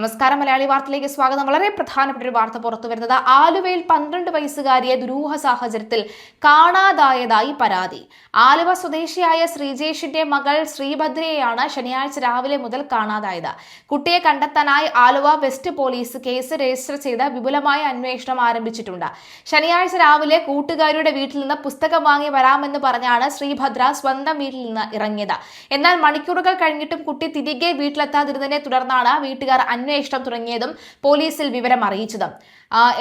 നമസ്കാരം. മലയാളി വാർത്തയിലേക്ക് സ്വാഗതം. വളരെ പ്രധാനപ്പെട്ട ഒരു വാർത്ത പുറത്തു വരുന്നത് ആലുവയിൽ 12 വയസ്സുകാരിയെ ദുരൂഹ സാഹചര്യത്തിൽ കാണാതായതായി പരാതി. ആലുവ സ്വദേശിയായ ശ്രീജേഷിന്റെ മകൾ ശ്രീഭദ്രയെയാണ് ശനിയാഴ്ച രാവിലെ മുതൽ കാണാതായത്. കുട്ടിയെ കണ്ടെത്താനായി Aluva west police case register ചെയ്ത് വിപുലമായ അന്വേഷണം ആരംഭിച്ചിട്ടുണ്ട്. ശനിയാഴ്ച രാവിലെ കൂട്ടുകാരിയുടെ വീട്ടിൽ നിന്ന് പുസ്തകം വാങ്ങി വരാമെന്ന് പറഞ്ഞാണ് ശ്രീഭദ്ര സ്വന്തം വീട്ടിൽ നിന്ന് ഇറങ്ങിയത്. എന്നാൽ മണിക്കൂറുകൾ കഴിഞ്ഞിട്ടും കുട്ടി തിരികെ വീട്ടിലെത്താതിരുന്നതിനെ തുടർന്നാണ് വീട്ടുകാർ അന്വേഷണം തുടങ്ങിയതും പോലീസിൽ വിവരം അറിയിച്ചതും.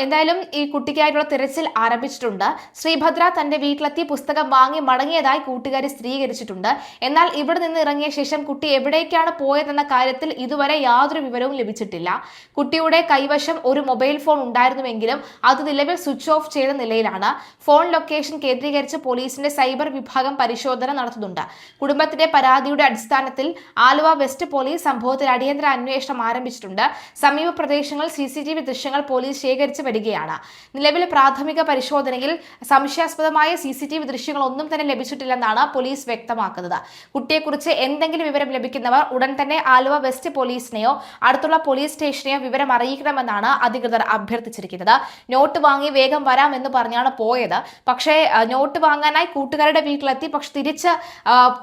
എന്തായാലും ഈ കുട്ടിക്കായിട്ടുള്ള തിരച്ചിൽ ആരംഭിച്ചിട്ടുണ്ട്. ശ്രീഭദ്ര തന്റെ വീട്ടിലെത്തി പുസ്തകം വാങ്ങി മടങ്ങിയതായി കൂട്ടുകാരി സ്ഥിരീകരിച്ചിട്ടുണ്ട്. എന്നാൽ ഇവിടെ നിന്ന് ഇറങ്ങിയ ശേഷം കുട്ടി എവിടേക്കാണ് പോയതെന്ന കാര്യത്തിൽ ഇതുവരെ യാതൊരു വിവരവും ലഭിച്ചിട്ടില്ല. കുട്ടിയുടെ കൈവശം ഒരു മൊബൈൽ ഫോൺ ഉണ്ടായിരുന്നുവെങ്കിലും അത് നിലവിൽ സ്വിച്ച് ഓഫ് ചെയ്ത നിലയിലാണ്. ഫോൺ ലൊക്കേഷൻ കേന്ദ്രീകരിച്ച് പോലീസിന്റെ സൈബർ വിഭാഗം പരിശോധന നടത്തുന്നുണ്ട്. കുടുംബത്തിന്റെ പരാതിയുടെ അടിസ്ഥാനത്തിൽ ആലുവ വെസ്റ്റ് പോലീസ് സംഭവത്തിൽ അടിയന്തര അന്വേഷണം ആരംഭിച്ചിട്ടുണ്ട്. സമീപ പ്രദേശങ്ങളിൽ CCTV ദൃശ്യങ്ങൾ പോലീസ് ശേഖരിച്ചു വരികയാണ്. നിലവിലെ പ്രാഥമിക പരിശോധനയിൽ സംശയാസ്പദമായ CCTV ദൃശ്യങ്ങൾ ഒന്നും തന്നെ ലഭിച്ചിട്ടില്ലെന്നാണ് പോലീസ് വ്യക്തമാക്കുന്നത്. കുട്ടിയെക്കുറിച്ച് എന്തെങ്കിലും വിവരം ലഭിക്കുന്നവർ ഉടൻ തന്നെ ആലുവ വെസ്റ്റ് പോലീസിനെയോ അടുത്തുള്ള പോലീസ് സ്റ്റേഷനെയോ വിവരം അറിയിക്കണമെന്നാണ് അധികൃതർ അഭ്യർത്ഥിച്ചിരിക്കുന്നത്. നോട്ട് വാങ്ങി വേഗം വരാമെന്ന് പറഞ്ഞാണ് പോയത്. പക്ഷേ നോട്ട് വാങ്ങാനായി കൂട്ടുകാരുടെ വീട്ടിലെത്തി. പക്ഷെ തിരിച്ച്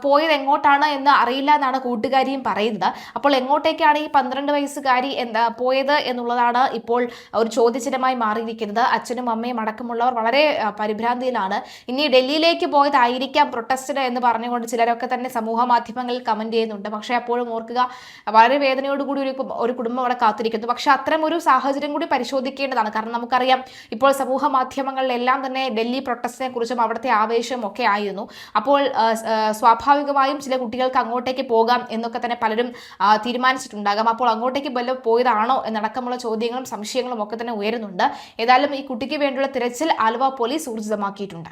പോയത് എങ്ങോട്ടാണ് എന്ന് അറിയില്ല എന്നാണ് കൂട്ടുകാരിയും പറയുന്നത്. അപ്പോൾ എങ്ങോട്ടേക്കാണ് ഈ 12 വയസ്സുകാരി പോയത് എന്നുള്ളതാണ് ഇപ്പോൾ ഒരു ചോദ്യചിഹ്നമായി മാറിയിരിക്കുന്നത്. അച്ഛനും അമ്മയും അടക്കമുള്ളവർ വളരെ പരിഭ്രാന്തിയിലാണ്. ഇനി ഡൽഹിയിലേക്ക് പോയതായിരിക്കാം പ്രൊട്ടസ്റ്റിന് എന്ന് പറഞ്ഞുകൊണ്ട് ചിലരൊക്കെ തന്നെ സമൂഹ മാധ്യമങ്ങളിൽ കമന്റ് ചെയ്യുന്നുണ്ട്. പക്ഷേ അപ്പോഴും ഓർക്കുക, വളരെ വേദനയോടുകൂടി ഒരു കുടുംബം അവിടെ കാത്തിരിക്കുന്നു. പക്ഷെ അത്തരം ഒരു സാഹചര്യം കൂടി പരിശോധിക്കേണ്ടതാണ്. കാരണം നമുക്കറിയാം, ഇപ്പോൾ സമൂഹ മാധ്യമങ്ങളിലെല്ലാം തന്നെ ഡൽഹി പ്രൊട്ടസ്റ്റിനെ കുറിച്ചും അവിടുത്തെ ആവേശവും ഒക്കെ ആയിരുന്നു. അപ്പോൾ സ്വാഭാവികമായും ചില കുട്ടികൾക്ക് അങ്ങോട്ടേക്ക് പോകാം എന്നൊക്കെ തന്നെ പലരും തീരുമാനിച്ചിട്ടുണ്ടാകാം. അപ്പോൾ അങ്ങോട്ടേക്ക് പോയതാണോ എന്നടക്കമുള്ള ചോദ്യങ്ങളും സംശയങ്ങളും ഒക്കെ തന്നെ ഉയരുന്നുണ്ട്. ഏതായാലും ഈ കുട്ടിക്ക് വേണ്ടിയുള്ള തിരച്ചിൽ ആലുവ പോലീസ് ഊർജിതമാക്കിയിട്ടുണ്ട്.